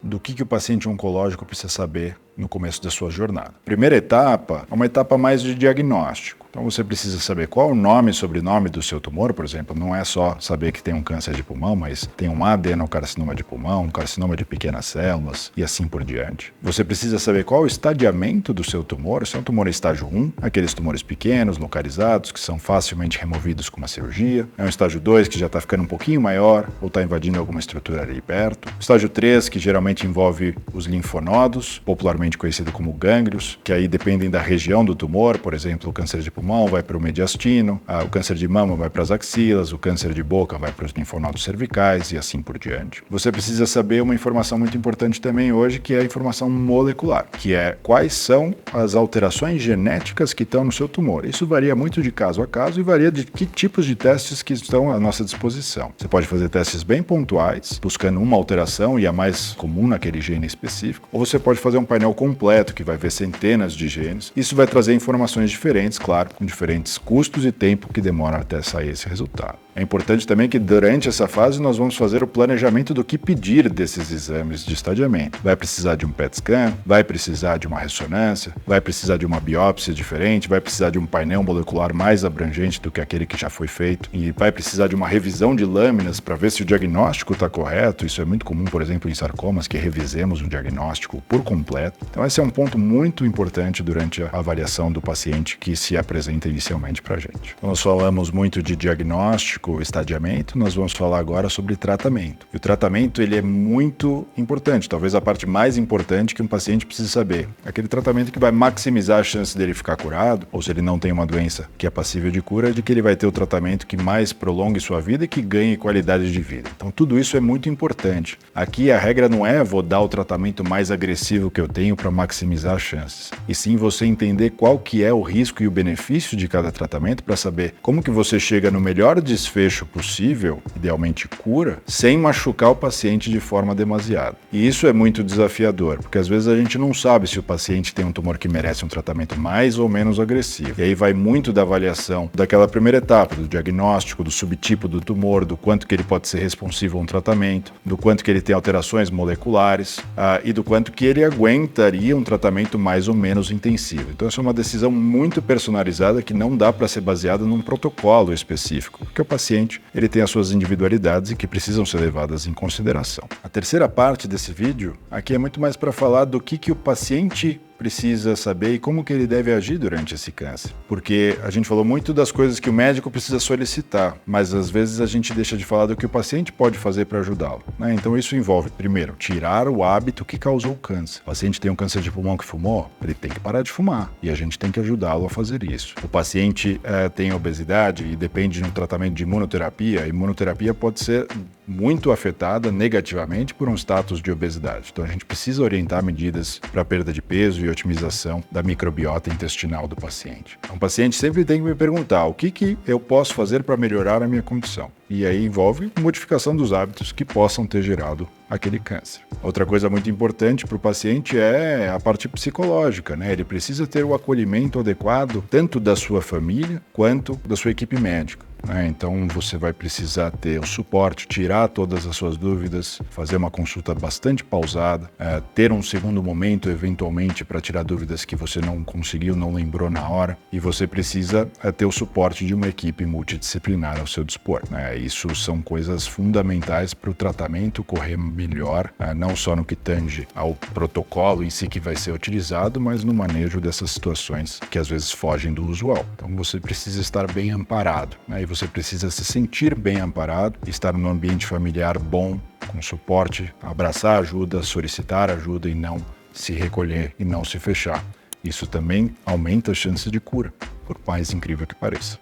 do que o paciente oncológico precisa saber no começo da sua jornada. Primeira etapa é uma etapa mais de diagnóstico. Então você precisa saber qual é o nome e sobrenome do seu tumor, por exemplo. Não é só saber que tem um câncer de pulmão, mas tem um adenocarcinoma de pulmão, um carcinoma de pequenas células e assim por diante. Você precisa saber qual é o estadiamento do seu tumor. Se é um tumor em estágio 1, aqueles tumores pequenos, localizados, que são facilmente removidos com uma cirurgia. É um estágio 2, que já está ficando um pouquinho maior ou está invadindo alguma estrutura ali perto. Estágio 3, que geralmente envolve os linfonodos, popularmente conhecido como gânglios, que aí dependem da região do tumor. Por exemplo, o câncer de pulmão vai para o mediastino, o câncer de mama vai para as axilas, o câncer de boca vai para os linfonodos cervicais e assim por diante. Você precisa saber uma informação muito importante também hoje, que é a informação molecular, que é quais são as alterações genéticas que estão no seu tumor. Isso varia muito de caso a caso e varia de que tipos de testes que estão à nossa disposição. Você pode fazer testes bem pontuais, buscando uma alteração e a mais comum naquele gene específico, ou você pode fazer um painel completo que vai ver centenas de genes. Isso vai trazer informações diferentes, claro, com diferentes custos e tempo que demora até sair esse resultado. É importante também que durante essa fase nós vamos fazer o planejamento do que pedir desses exames de estadiamento. Vai precisar de um PET scan, vai precisar de uma ressonância, vai precisar de uma biópsia diferente, vai precisar de um painel molecular mais abrangente do que aquele que já foi feito e vai precisar de uma revisão de lâminas para ver se o diagnóstico está correto. Isso é muito comum, por exemplo, em sarcomas, que revisemos o diagnóstico por completo. Então esse é um ponto muito importante durante a avaliação do paciente que se apresenta inicialmente para a gente. Então, nós falamos muito de diagnóstico, estadiamento, nós vamos falar agora sobre tratamento. E o tratamento ele é muito importante, talvez a parte mais importante que um paciente precisa saber. Aquele tratamento que vai maximizar a chance dele ficar curado, ou se ele não tem uma doença que é passível de cura, de que ele vai ter o tratamento que mais prolongue sua vida e que ganhe qualidade de vida. Então tudo isso é muito importante. Aqui a regra não é vou dar o tratamento mais agressivo que eu tenho para maximizar as chances, e sim você entender qual que é o risco e o benefício de cada tratamento para saber como que você chega no melhor desfecho possível, idealmente cura, sem machucar o paciente de forma demasiada. E isso é muito desafiador, porque às vezes a gente não sabe se o paciente tem um tumor que merece um tratamento mais ou menos agressivo. E aí vai muito da avaliação daquela primeira etapa, do diagnóstico, do subtipo do tumor, do quanto que ele pode ser responsivo a um tratamento, do quanto que ele tem alterações moleculares e do quanto que ele aguentaria um tratamento mais ou menos intensivo. Então essa é uma decisão muito personalizada que não dá para ser baseada num protocolo específico, porque o paciente ele tem as suas individualidades e que precisam ser levadas em consideração. A terceira parte desse vídeo aqui é muito mais para falar do que o paciente precisa saber e como que ele deve agir durante esse câncer. Porque a gente falou muito das coisas que o médico precisa solicitar, mas às vezes a gente deixa de falar do que o paciente pode fazer para ajudá-lo, né? Então isso envolve, primeiro, tirar o hábito que causou o câncer. O paciente tem um câncer de pulmão que fumou, ele tem que parar de fumar e a gente tem que ajudá-lo a fazer isso. O paciente tem obesidade e depende de um tratamento de imunoterapia. A imunoterapia pode ser muito afetada negativamente por um status de obesidade. Então a gente precisa orientar medidas para perda de peso e otimização da microbiota intestinal do paciente. Então, o paciente sempre tem que me perguntar o que eu posso fazer para melhorar a minha condição. E aí envolve modificação dos hábitos que possam ter gerado aquele câncer. Outra coisa muito importante para o paciente é a parte psicológica, né? Ele precisa ter o acolhimento adequado tanto da sua família quanto da sua equipe médica. Então você vai precisar ter o suporte, tirar todas as suas dúvidas, fazer uma consulta bastante pausada, ter um segundo momento eventualmente para tirar dúvidas que você não conseguiu, não lembrou na hora, e você precisa ter o suporte de uma equipe multidisciplinar ao seu dispor, né? Isso são coisas fundamentais para o tratamento correr melhor, não só no que tange ao protocolo em si que vai ser utilizado, mas no manejo dessas situações que às vezes fogem do usual. Então você precisa estar bem amparado, né? E você precisa se sentir bem amparado, estar num ambiente familiar bom, com suporte, abraçar ajuda, solicitar ajuda e não se recolher e não se fechar. Isso também aumenta a chance de cura, por mais incrível que pareça.